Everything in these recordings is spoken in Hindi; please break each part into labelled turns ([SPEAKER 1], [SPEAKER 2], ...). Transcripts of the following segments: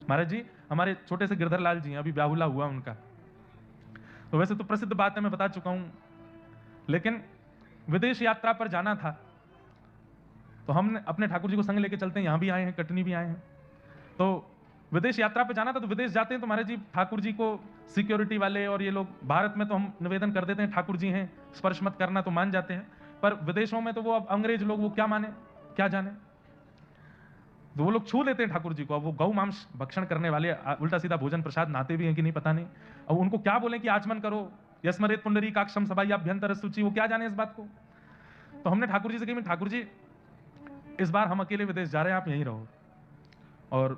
[SPEAKER 1] महाराज जी हमारे छोटे से गिरधर लाल जी हैं, अभी ब्याहुला हुआ उनका। तो वैसे तो प्रसिद्ध बात है, मैं बता चुका हूं, लेकिन विदेश यात्रा पर जाना था तो हमने अपने ठाकुर जी को संग लेके चलते हैं, यहां भी आए हैं, कटनी भी आए हैं। तो विदेश यात्रा पर जाना था, तो विदेश जाते हैं तो महाराज जी ठाकुर जी को सिक्योरिटी वाले और ये लोग, भारत में तो हम निवेदन कर देते हैं ठाकुर जी हैं, स्पर्श मत करना, तो मान जाते हैं, पर विदेशों में तो वो अब अंग्रेज लोग, वो क्या माने क्या जाने, तो वो लोग छू लेते हैं ठाकुर जी को। अब वो गौ मांस भक्षण करने वाले, उल्टा सीधा भोजन प्रसाद नाते भी हैं कि नहीं पता नहीं। अब उनको क्या बोले कि आचमन करो, यस्मरेत पुंडरी काक्षम सभाई अभ्यंतर सूची, वो क्या जाने इस बात को। तो हमने ठाकुर जी से कही, ठाकुर जी इस बार हम अकेले विदेश जा रहे हैं, आप यहीं रहो, और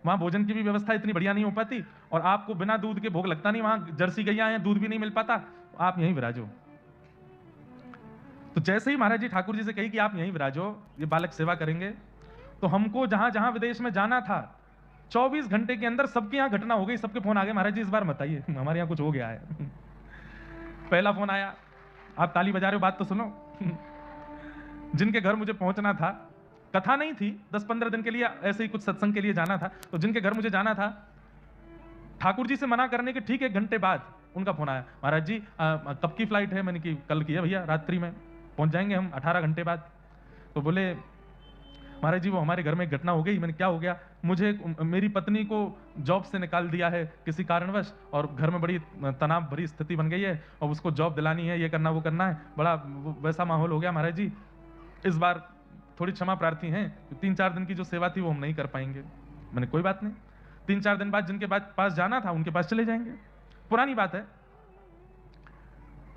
[SPEAKER 1] वहां भोजन की भी व्यवस्था इतनी बढ़िया नहीं हो पाती, और आपको बिना दूध के भोग लगता नहीं, वहां जर्सी गैया हैं, दूध भी नहीं मिल पाता, आप यहीं विराजो। तो जैसे ही महाराज जी ठाकुर जी से कही कि आप यहीं विराजो, ये बालक सेवा करेंगे, तो हमको जहां जहां विदेश में जाना था 24 घंटे के अंदर सबके यहां घटना हो गई, सबके फोन आ गए, महाराज जी इस बार मत आइए, हमारे यहां कुछ हो गया है। पहला फोन आया, आप ताली बजा रहे हो, बात तो सुनो। जिनके घर मुझे पहुंचना था, कथा नहीं थी, 10-15 दिन के लिए ऐसे ही कुछ सत्संग के लिए जाना था, तो जिनके घर मुझे जाना था, ठाकुर जी से मना करने के ठीक 1 घंटे बाद उनका फोन आया, महाराज जी कब की फ्लाइट है, मैंने की कल की है भैया, रात्रि में पहुंच जाएंगे हम 18 घंटे बाद। तो बोले महाराज जी वो हमारे घर में एक घटना हो गई। मैंने क्या हो गया, मुझे मेरी पत्नी को जॉब से निकाल दिया है किसी कारणवश, और घर में बड़ी तनाव भरी स्थिति बन गई है, और उसको जॉब दिलानी है, ये करना वो करना है, बड़ा वैसा माहौल हो गया महाराज जी, इस बार थोड़ी क्षमा प्रार्थी हैं, 3-4 दिन की जो सेवा थी वो हम नहीं कर पाएंगे। मैंने कोई बात नहीं, 3-4 दिन बाद जिनके पास जाना था उनके पास चले जाएंगे, पुरानी बात है।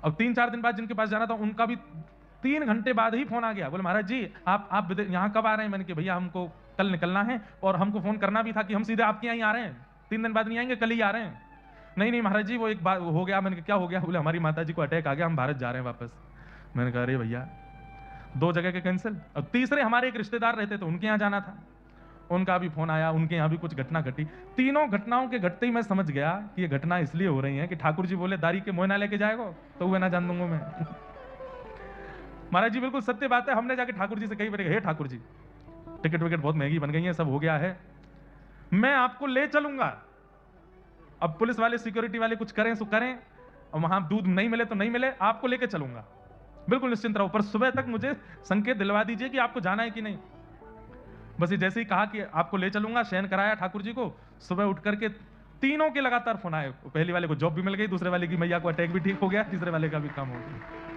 [SPEAKER 1] अब 3-4 दिन बाद जिनके पास जाना था उनका भी 3 घंटे बाद ही फोन आ गया, बोले महाराज जी आप यहाँ कब आ रहे हैं। मैंने कि भैया हमको कल निकलना है, और हमको फोन करना भी था कि हम सीधे आपके यहाँ ही आ रहे हैं, 3 दिन बाद नहीं आएंगे, कल ही आ रहे हैं। नहीं नहीं महाराज जी वो एक बार हो गया। मैंने कहा क्या हो गया, बोले हमारी माता जी को अटैक आ गया, हम भारत जा रहे हैं वापस। मैंने कहा अरे भैया 2 जगह के कैंसिल। अब तीसरे हमारे एक रिश्तेदार रहते तो उनके यहाँ जाना था, उनका भी फोन आया, उनके यहाँ भी कुछ घटना घटी। तीनों घटनाओं के घटते ही मैं समझ गया कि ये घटना इसलिए हो रही है कि ठाकुर जी बोले दारी के मोहना लेके जाएगा तो वह ना जान दूंगा मैं। महाराज जी बिल्कुल सत्य बात है। हमने जाके ठाकुर जी से कही, हे ठाकुर जी टिकट विकेट बहुत महंगी बन गई है, सब हो गया है, मैं आपको ले चलूंगा, अब पुलिस वाले सिक्योरिटी वाले कुछ करें सो करें, और वहां दूध नहीं मिले तो नहीं मिले, आपको लेके चलूंगा, बिल्कुल निश्चिंत रहो, पर सुबह तक मुझे संकेत दिलवा दीजिए कि आपको जाना है कि नहीं। बस ये जैसे ही कहा कि आपको ले चलूंगा, शयन कराया ठाकुर जी को, सुबह उठ करके तीनों के लगातार फोन आए, पहली वाले को जॉब भी मिल गई, दूसरे वाले की मैया को अटैक भी ठीक हो गया, तीसरे वाले का भी काम हो गया।